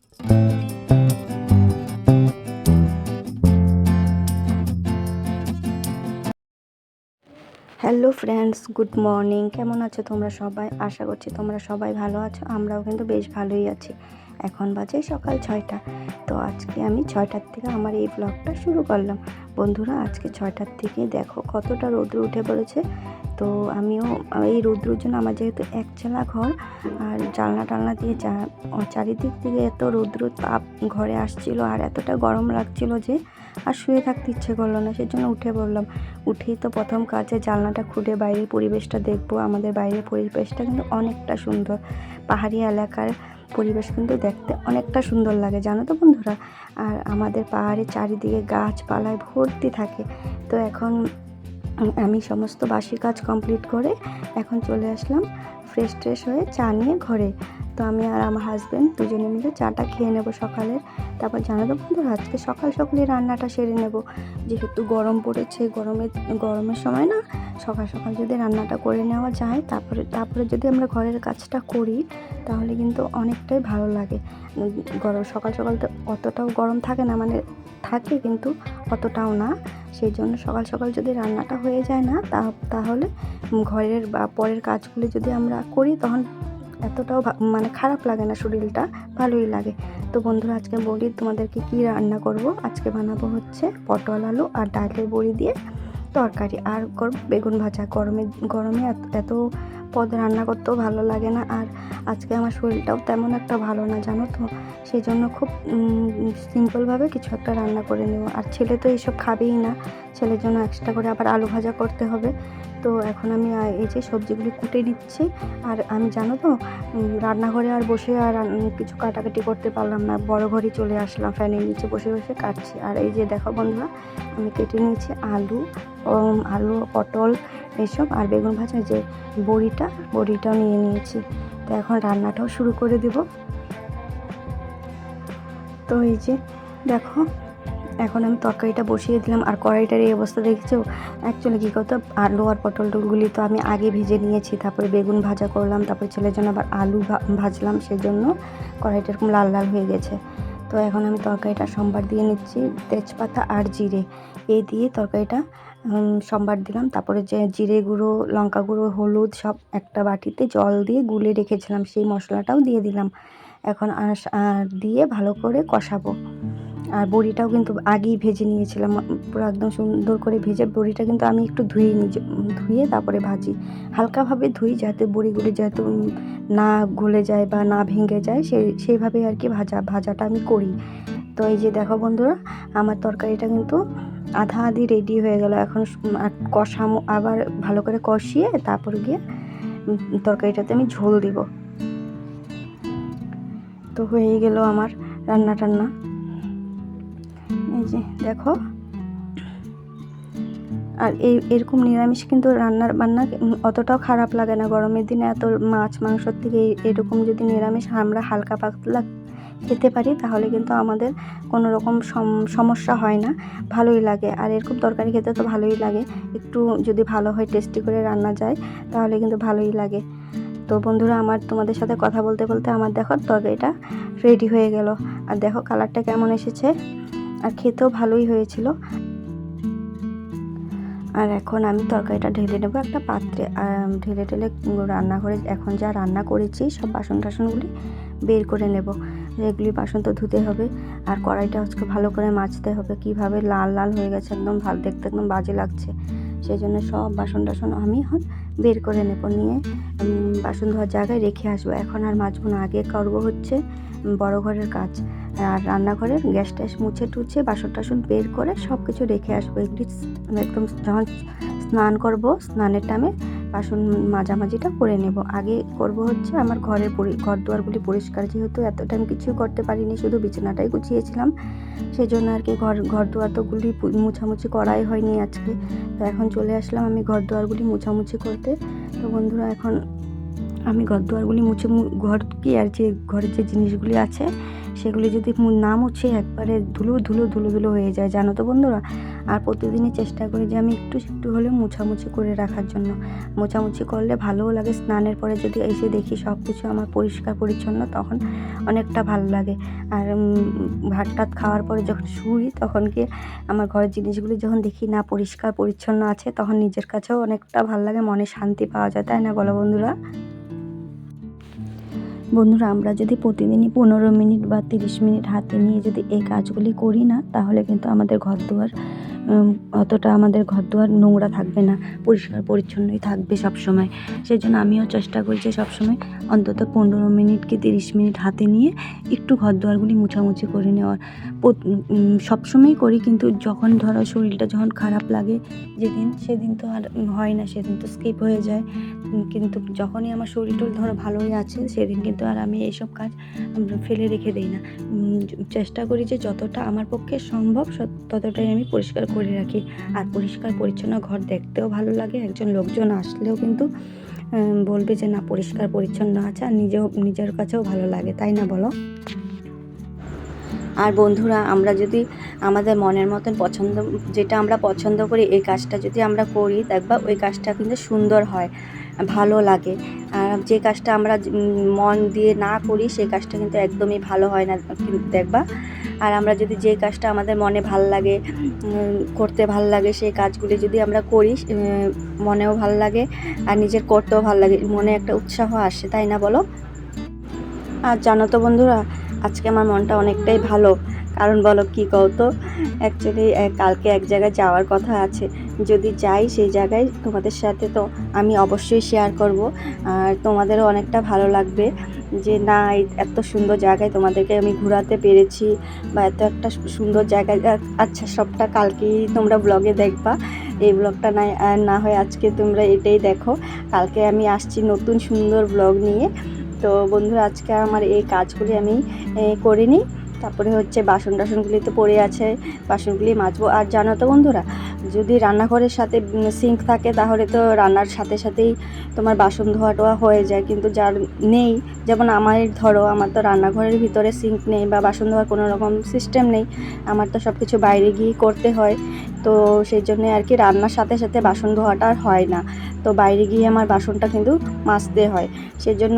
Hello friends, good morning. কেমন আছো তোমরা সবাই? আশা করছি তোমরা সবাই ভালো আছো। আমরাও কিন্তু বেশ ভালোই আছি। এখন বাজে সকাল 6টা। তো আজকে আমি 6টার থেকে আমার এই ব্লগটা শুরু করলাম। বন্ধুরা, আজকে 6টার থেকে দেখো কতটা রৌদ্র উঠে পড়েছে। তো আমিও এই রৌদ্রের জন্য আমার যেহেতু একচালা ঘর, আর জানলা টালনা দিয়ে চারিদিক থেকে এত রৌদ্র তাপ ঘরে আসছিল, আর এতটা গরম লাগছিল যে আর শুয়ে থাকতে ইচ্ছে করলো না। সেজন্য উঠে পড়লাম। উঠেই তো প্রথম কাজে জানলাটা খুলে বাইরের পরিবেশটা দেখবো। আমাদের বাইরের পরিবেশটা কিন্তু অনেকটা সুন্দর। পাহাড়ি এলাকার পরিবেশ কিন্তু দেখতে অনেকটা সুন্দর লাগে, জানো তো বন্ধুরা। আর আমাদের পাহাড়ের চারিদিকে গাছপালায় ভর্তি থাকে। তো এখন আমি সমস্ত বাসি কাজ কমপ্লিট করে এখন চলে আসলাম ফ্রেশ হয়ে চা নিয়ে ঘরে। তো আমি আর আমার হাজব্যান্ড দুজনে মিলে চাটা খেয়ে নেব সকালের। তারপর জানো তো বন্ধুরা, আজকে সকালে রান্নাটা সেরে নেব, যেহেতু গরম পড়েছে। গরমের সময় না সকাল যদি রান্নাটা করে নেওয়া যায়, তারপরে যদি আমরা ঘরের কাজটা করি, তাহলে কিন্তু অনেকটাই ভালো লাগে। সকাল তো অতটাও গরম থাকে না, মানে থাকে কিন্তু অতটাও না। সেই জন্য সকাল যদি রান্নাটা হয়ে যায় না, তাহলে ঘরের বা পরের কাজগুলি যদি আমরা করি, তখন এতটাও মানে খারাপ লাগে না, শরীরটা ভালোই লাগে। তো বন্ধুরা, আজকে বলি তোমাদেরকে কি রান্না করব। আজকে বানাবো হচ্ছে পটল আলু আর ডালের বড়ি দিয়ে তরকারি, আর করব বেগুন ভাজা। গরমে এত পদ রান্না করতেও ভালো লাগে না। আর আজকে আমার শরীরটাও তেমন একটা ভালো না, জানো তো। সেই জন্য খুব সিম্পলভাবে কিছু একটা রান্না করে নেব। আর ছেলে তো এইসব খাবেই না, ছেলের জন্য এক্সট্রা করে আবার আলু ভাজা করতে হবে। তো এখন আমি এই যে সবজিগুলি কুটে নিচ্ছি। আর আমি জানো তো, রান্নাঘরে আর বসে আর কিছু কাটাকাটি করতে পারলাম না, বড় ঘরে চলে আসলাম, ফ্যানের নিচে বসে কাটছি। আর এই যে দেখো বন্ধুরা, আমি কেটে নিয়েছি আলু পটল এসব, আর বেগুন ভাজা যে বড়িটাও নিয়ে নিয়েছি। তো এখন রান্নাটাও শুরু করে দেব। তো এই যে দেখো, এখন আমি তরকারিটা বসিয়ে দিলাম। আর কড়াইটার এই অবস্থা দেখেছো। অ্যাকচুয়ালি কী করতো, আলু আর পটলগুলি তো আমি আগে ভেজে নিয়েছি, তারপরে বেগুন ভাজা করলাম, তারপরে ছেলের জন্য আবার আলু ভাজলাম, সেজন্য কড়াইটা এরকম লাল হয়ে গেছে। তো এখন আমি তরকারিটা সম্বার দিয়ে নিচ্ছি, তেজপাতা আর জিরে এই দিয়ে তরকারিটা সম্বার দিলাম। তারপরে যে জিরে গুঁড়ো, লঙ্কা গুঁড়ো, হলুদ সব একটা বাটিতে জল দিয়ে গুলে রেখেছিলাম, সেই মশলাটাও দিয়ে দিলাম। এখন আর দিয়ে ভালো করে কষাবো। আর বড়িটাও কিন্তু আগেই ভেজে নিয়েছিলাম, পুরো একদম সুন্দর করে ভেজে বড়িটা কিন্তু আমি একটু ধুয়ে তারপরে ভাজি। হালকাভাবে ধুই, যাতে বড়িগুলি যাতে না গলে যায় বা না ভেঙে যায়, সেইভাবেই আর কি ভাজাটা আমি করি। তো এই যে দেখো বন্ধুরা, আমার তরকারিটা কিন্তু আধি রেডি হয়ে গেল। এখন কষামো, আবার ভালো করে কষিয়ে তারপর গিয়ে তরকারিটাতে আমি ঝোল দিব। তো হয়ে গেল আমার রান্না। এই যে দেখো, আর এরকম নিরামিষ কিন্তু বান্না অতটাও খারাপ লাগে না গরমের দিনে। এত মাছ মাংসর থেকে এরকম যদি নিরামিষ আমরা হালকা পাতলা খেতে পারি, তাহলে কিন্তু আমাদের কোনো রকম সমস্যা হয় না, ভালোই লাগে। আর এরকম তরকারি খেতে তো ভালোই লাগে, একটু যদি ভালো হয়, টেস্টি করে রান্না যায়, তাহলে কিন্তু ভালোই লাগে। তো বন্ধুরা, আমার তোমাদের সাথে কথা বলতে আমার দেখো তরকারিটা রেডি হয়ে গেল। আর দেখো কালারটা কেমন এসেছে, আর খেতেও ভালোই হয়েছিল। আর এখন আমি তরকারিটা ঢেলে নেবো একটা পাত্রে। ঢেলে রান্নাঘরে এখন যা রান্না করেছি সব বাসন টাসনগুলি বের করে নেব। এগুলি বাসন তো ধুতে হবে, আর কড়াইটা আজকে ভালো করে মাজতে হবে। কিভাবে লাল হয়ে গেছে, একদম ভালো দেখতে, একদম বাজে লাগছে। সেই জন্য সব বাসন টাসন আমি এখন বের করে নেব, নিয়ে বাসন ধোয়ার জায়গায় রেখে আসবো। এখন আর মাজবো না, আগে করবো হচ্ছে বড় ঘরের কাজ। আর রান্নাঘরের গ্যাস ট্যাস মুছে টুছে বাসন টাসন বের করে সব কিছু রেখে আসবো। এগুলি একদম যখন স্নান করব, স্নানের টাইমে বাসন মাজামাজিটা করে নেব। আগে করব হচ্ছে আমার ঘর দুয়ারগুলি পরিষ্কার, যেহেতু এত টাইম কিছুই করতে পারিনি, শুধু বিছানাটাই গুছিয়েছিলাম। সেই জন্য আর কি ঘর দুয়ারগুলি মুছামুছি করাই হয়নি আজকে। তো এখন চলে আসলাম আমি ঘর দুয়ারগুলি মুছামুছি করতে। তো বন্ধুরা, এখন আমি ঘর দুয়ারগুলি মুছে ঘরের যে জিনিসগুলি আছে সেগুলি যদি না মুছে একবারে ধুলো ধুলো ধুলো ধুলো হয়ে যায়, জানো তো বন্ধুরা। আর প্রতিদিনই চেষ্টা করি যে আমি একটু একটু হলেও মোছামুছি করে রাখার জন্য। মোছামুছি করলে ভালোও লাগে, স্নানের পরে যদি এসে দেখি সব কিছু আমার পরিষ্কার পরিচ্ছন্ন, তখন অনেকটা ভালো লাগে। আর ভাত টাত খাওয়ার পরে যখন শুই, তখন কি আমার ঘরের জিনিসগুলি যখন দেখি না পরিষ্কার পরিচ্ছন্ন আছে, তখন নিজের কাছেও অনেকটা ভালো লাগে, মনে শান্তি পাওয়া যায়, তাই না বলো বন্ধুরা। বন্ধুরা, আমরা যদি প্রতিদিনই 15 মিনিট বা 30 মিনিট হাতে নিয়ে যদি এই কাজগুলি করি না, তাহলে কিন্তু আমাদের ঘরদুয়ার অতটা আমাদের ঘরদুয়ার নোংরা থাকবে না, পরিষ্কার পরিচ্ছন্নই থাকবে সবসময়। সেই জন্য আমিও চেষ্টা করি যে সবসময় অন্তত 15 মিনিট কি 30 মিনিট হাতে নিয়ে একটু ঘরদুয়ারগুলি মোছামুছি করে নেওয়ার। সবসময়ই করি, কিন্তু যখন ধরো শরীরটা যখন খারাপ লাগে সেদিন তো আর হয় না, সেদিন তো স্কিপ হয়ে যায়। কিন্তু যখনই আমার শরীরটা ধরো ভালোই আছে, সেদিন কিন্তু আর আমি এইসব কাজ ফেলে রেখে দিই না। চেষ্টা করি যে যতটা আমার পক্ষে সম্ভব ততটাই আমি পরিষ্কার করে রাখি। আর পরিষ্কার পরিচ্ছন্ন ঘর দেখতেও ভালো লাগে, একজন লোকজন আসলেও কিন্তু বলবে যে না পরিষ্কার পরিচ্ছন্ন আছে, আর নিজের কাছেও ভালো লাগে, তাই না বলো। আর বন্ধুরা, আমরা যদি আমাদের মনের মতন যেটা আমরা পছন্দ করি, এই কাজটা যদি আমরা করি, দেখবা ওই কাজটা কিন্তু সুন্দর হয়, ভালো লাগে। আর যে কাজটা আমরা মন দিয়ে না করি, সেই কাজটা কিন্তু একদমই ভালো হয় না, দেখবা। আর আমরা যদি যে কাজটা আমাদের মনে ভাল লাগে, করতে ভাল লাগে, সেই কাজগুলি যদি আমরা করি, মনেও ভাল লাগে আর নিজের করতেও ভাল লাগে, মনে একটা উৎসাহ আসে, তাই না বলো। আর জানো তো বন্ধুরা, আজকে আমার মনটা অনেকটাই ভালো। কারণ বলো কি কও তো, অ্যাকচুয়ালি কালকে এক জায়গায় যাওয়ার কথা আছে। যদি যাই সেই জায়গায় তোমাদের সাথে তো আমি অবশ্যই শেয়ার করব। আর তোমাদেরও অনেকটা ভালো লাগবে যে না, এত সুন্দর জায়গায় তোমাদেরকে আমি ঘোরাতে পেরেছি, বা এত একটা সুন্দর জায়গায়। আচ্ছা, সবটা কালকেই তোমরা ব্লগে দেখবা। এই ব্লগটা না হয় আজকে তোমরা এটাই দেখো। কালকে আমি আসছি নতুন সুন্দর ব্লগ নিয়ে। তো বন্ধুরা, আজকে আমার এই কাজগুলি আমি করে নিই। তারপরে হচ্ছে বাসন টাসনগুলি তো পড়ে আছে, বাসনগুলি মাজবো। আর জানো তো বন্ধুরা, যদি রান্নাঘরের সাথে সিঙ্ক থাকে, তাহলে তো রান্নার সাথে সাথেই তোমার বাসন ধোয়া টোয়া হয়ে যায়। কিন্তু যার নেই, যেমন আমার তো রান্নাঘরের ভিতরে সিঙ্ক নেই বা বাসন ধোয়ার কোনো রকম সিস্টেম নেই, আমার তো সব কিছু বাইরে গিয়ে করতে হয়। তো সেই জন্যে আর কি রান্নার সাথে সাথে বাসন ধোয়াটা আর হয় না। তো বাইরে গিয়ে আমার বাসনটা কিন্তু মাজতে হয়। সেই জন্য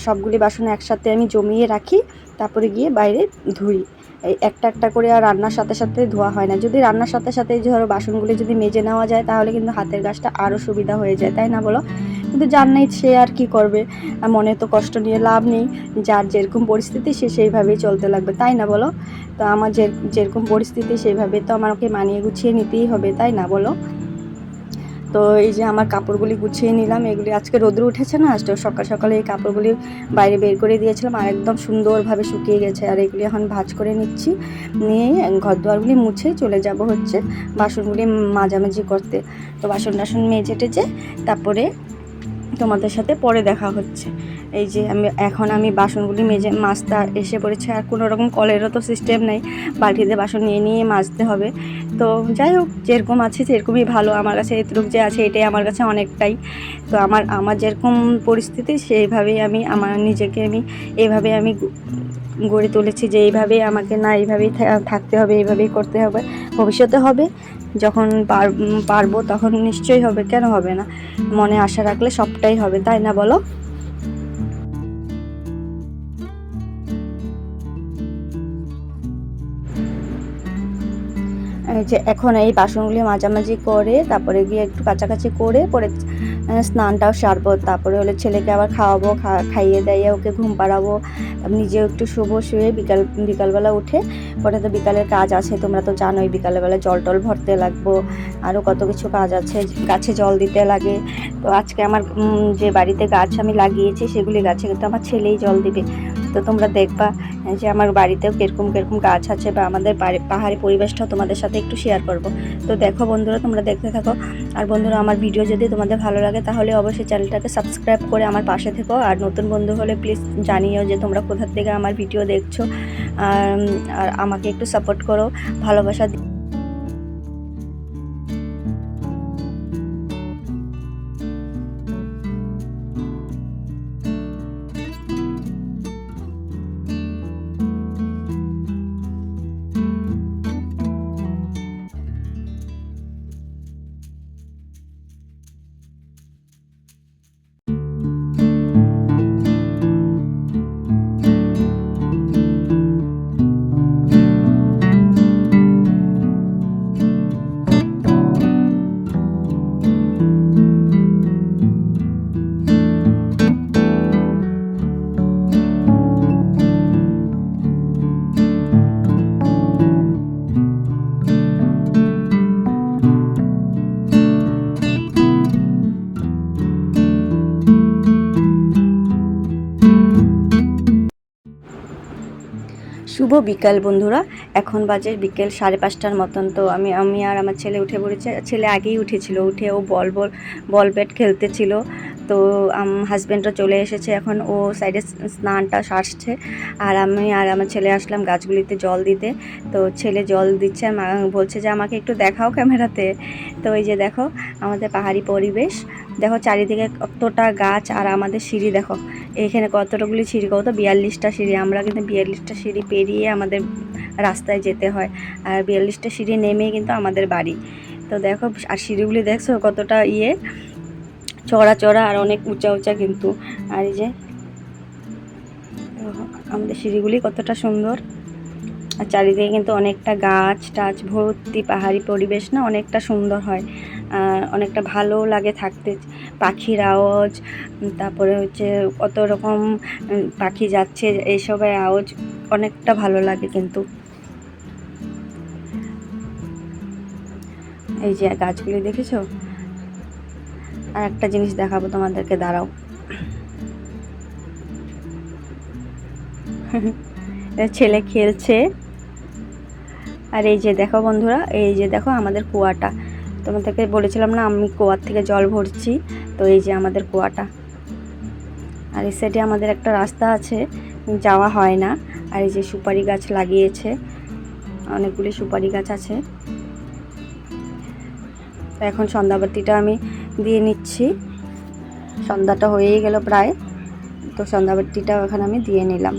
সবগুলি বাসন একসাথে আমি জমিয়ে রাখি, তারপরে গিয়ে বাইরে ধুই। এই একটা একটা করে আর রান্নার সাথে সাথে ধোয়া হয় না। যদি রান্নার সাথে সাথে ধরো বাসনগুলি যদি মেজে নেওয়া যায়, তাহলে কিন্তু হাতের কাজটা আরও সুবিধা হয়ে যায়, তাই না বলো। কিন্তু যার নেই সে আর কি করবে, আর মনে তো কষ্ট নিয়ে লাভ নেই। যার যেরকম পরিস্থিতি সে সেইভাবেই চলতে লাগবে, তাই না বলো। তো আমার যেরকম পরিস্থিতি সেইভাবে তো আমাকে মানিয়ে গুছিয়ে নিতেই হবে, তাই না বলো। তো এই যে আমার কাপড়গুলি গুছিয়ে নিলাম। এগুলি আজকে রোদ্র উঠেছে না, তো সকাল সকালে এই কাপড়গুলি বাইরে বের করে দিয়েছিলাম, আর একদম সুন্দরভাবে শুকিয়ে গেছে। আর এগুলি এখন ভাঁজ করে নিচ্ছি, নিয়ে ঘর দুয়ারগুলি মুছে চলে যাব হচ্ছে বাসনগুলি মাজামাজি করতে। তো বাসন টাসন মেজে টেজে তারপরে তোমাদের সাথে পরে দেখা হচ্ছে। এই যে আমি বাসনগুলি মাজতে এসে পড়েছে। আর কোনো রকম কলেরও তো সিস্টেম নেই, বালতিতে বাসন নিয়ে নিয়ে মাজতে হবে। তো যাই হোক, যেরকম আছে সেরকমই ভালো। আমার কাছে এতটুকু যে আছে, এটাই আমার কাছে অনেকটাই। তো আমার যেরকম পরিস্থিতি, সেইভাবেই আমি নিজেকে এইভাবে আমি গড়ে তুলেছি যে এইভাবেই আমাকে এইভাবেই থাকতে হবে, এইভাবেই করতে হবে। ভবিষ্যতে হবে, যখন পারবো তখন নিশ্চয়ই হবে, কেন হবে না। মনে আশা রাখলে সবটাই হবে, তাই না বলো। যে এখন এই বাসনগুলি মাঝামাঝি করে তারপরে গিয়ে একটু কাছাকাছি করে পরে স্নানটাও সারবো। তারপরে হলে ছেলেকে আবার খাওয়াবো, খাইয়ে দাইয়ে ওকে ঘুম পাড়াবো। নিজেও একটু শুয়ে বিকালবেলা উঠে পরে তো বিকালের কাজ আছে, তোমরা তো জানোই। বিকালবেলা জল টল ভরতে লাগবো, আরও কত কিছু কাজ আছে, গাছে জল দিতে লাগে। তো আজকে আমার যে বাড়িতে গাছ আমি লাগিয়েছি, সেগুলি গাছে কিন্তু আমার ছেলেই জল দিবে। তো তোমরা দেখবা যে আমার বাড়িতেও কিরকম কিরকম গাছ আছে, বা আমাদের পাহাড়ি পরিবেশটাও তোমাদের সাথে একটু শেয়ার করব। তো দেখো বন্ধুরা, তোমরা দেখতে থাকো। আর বন্ধুরা, আমার ভিডিও যদি তোমাদের ভালো লাগে, তাহলে অবশ্যই চ্যানেলটাকে সাবস্ক্রাইব করে আমার পাশে থেকো। আর নতুন বন্ধু হলে প্লিজ জানিও যে তোমরা কোথা থেকে আমার ভিডিও দেখছো। আর আমাকে একটু সাপোর্ট করো, ভালোবাসা। শুভ বিকাল বন্ধুরা, এখন বাজে বিকেল 5:30টার মতন। তো আমি আর আমার ছেলে উঠে পড়েছে। ছেলে আগেই উঠেছিল, উঠে ও বল ব্যাট খেলতেছিল। তো হাজব্যান্ডরা চলে এসেছে, এখন ও সাইডে স্নানটা সারছে, আর আমি আর আমার ছেলে আসলাম গাছগুলিতে জল দিতে। তো ছেলে জল দিচ্ছে, বলছে যে আমাকে একটু দেখাও ক্যামেরাতে। তো এই যে দেখো আমাদের পাহাড়ি পরিবেশ, দেখো চারিদিকে কতটা গাছ, আর আমাদের সিঁড়ি দেখো এখানে কতটাগুলি সিঁড়ি, কত 42টা সিঁড়ি। আমরা কিন্তু 42টা সিঁড়ি পেরিয়ে আমাদের রাস্তায় যেতে হয়, আর 42টা সিঁড়ি নেমেই কিন্তু আমাদের বাড়ি। তো দেখো, আর সিঁড়িগুলি দেখছো কতটা চড়া চড়া আর অনেক উঁচা উঁচা কিন্তু। আর এই যে আমাদের সিঁড়িগুলি কতটা সুন্দর, আর চারিদিকে কিন্তু অনেকটা গাছ টাছ ভর্তি, পাহাড়ি পরিবেশ না, অনেকটা সুন্দর হয়, অনেকটা ভালো লাগে থাকতে। পাখির আওয়াজ, তারপরে হচ্ছে কত রকম পাখি যাচ্ছে, এইসবের আওয়াজ অনেকটা ভালো লাগে কিন্তু। এই যে গাছগুলি দেখেছো, আর একটা জিনিস দেখাবো তোমাদেরকে, দাঁড়াও। ছেলে খেলছে। আর এই যে দেখো বন্ধুরা, এই যে দেখো আমাদের কুয়াটা, তোমাদেরকে বলেছিলাম না আমি কুয়ার থেকে জল ভরছি। তো এই যে আমাদের কুয়াটা, আর এই সাইডে আমাদের একটা রাস্তা আছে, যাওয়া হয় না। আর এই যে সুপারি গাছ লাগিয়েছে, অনেকগুলি সুপারি গাছ আছে। এখন সন্ধ্যাবাতিটা আমি দিয়ে নিচ্ছি, সন্ধ্যাটা হয়েই গেল প্রায়। তো সন্ধ্যাবাতিটা এখানে আমি দিয়ে নিলাম।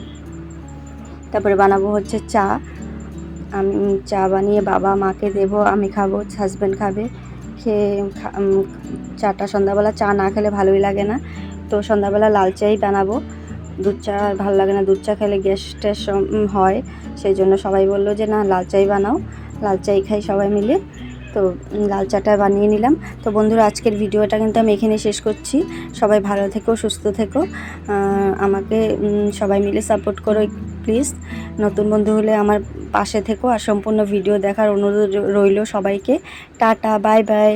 তারপরে বানাবো হচ্ছে চা। আমি চা বানিয়ে বাবা মাকে দেবো, আমি খাবো, হাজব্যান্ড খাবে। খেয়ে চাটা, সন্ধ্যাবেলা চা না খেলে ভালোই লাগে না। তো সন্ধ্যাবেলা লাল চাই বানাবো, দুধ চা ভালো লাগে না, দুধ চা খেলে গ্যাস ট্যাস হয়। সেই জন্য সবাই বললো যে না লাল চাই বানাও, লাল চাই খাই সবাই মিলে। তো লাল চাটা বানিয়ে নিলাম। তো বন্ধুরা, আজকের ভিডিওটা কিন্তু আমি এখানে শেষ করছি। সবাই ভালো থেকো, সুস্থ থেকো, আমাকে সবাই মিলে সাপোর্ট করো প্লিজ। নতুন বন্ধু হলে আমার পাশে থেকো, আর সম্পূর্ণ ভিডিও দেখার অনুরোধ রইল সবাইকে। Tata, bye bye.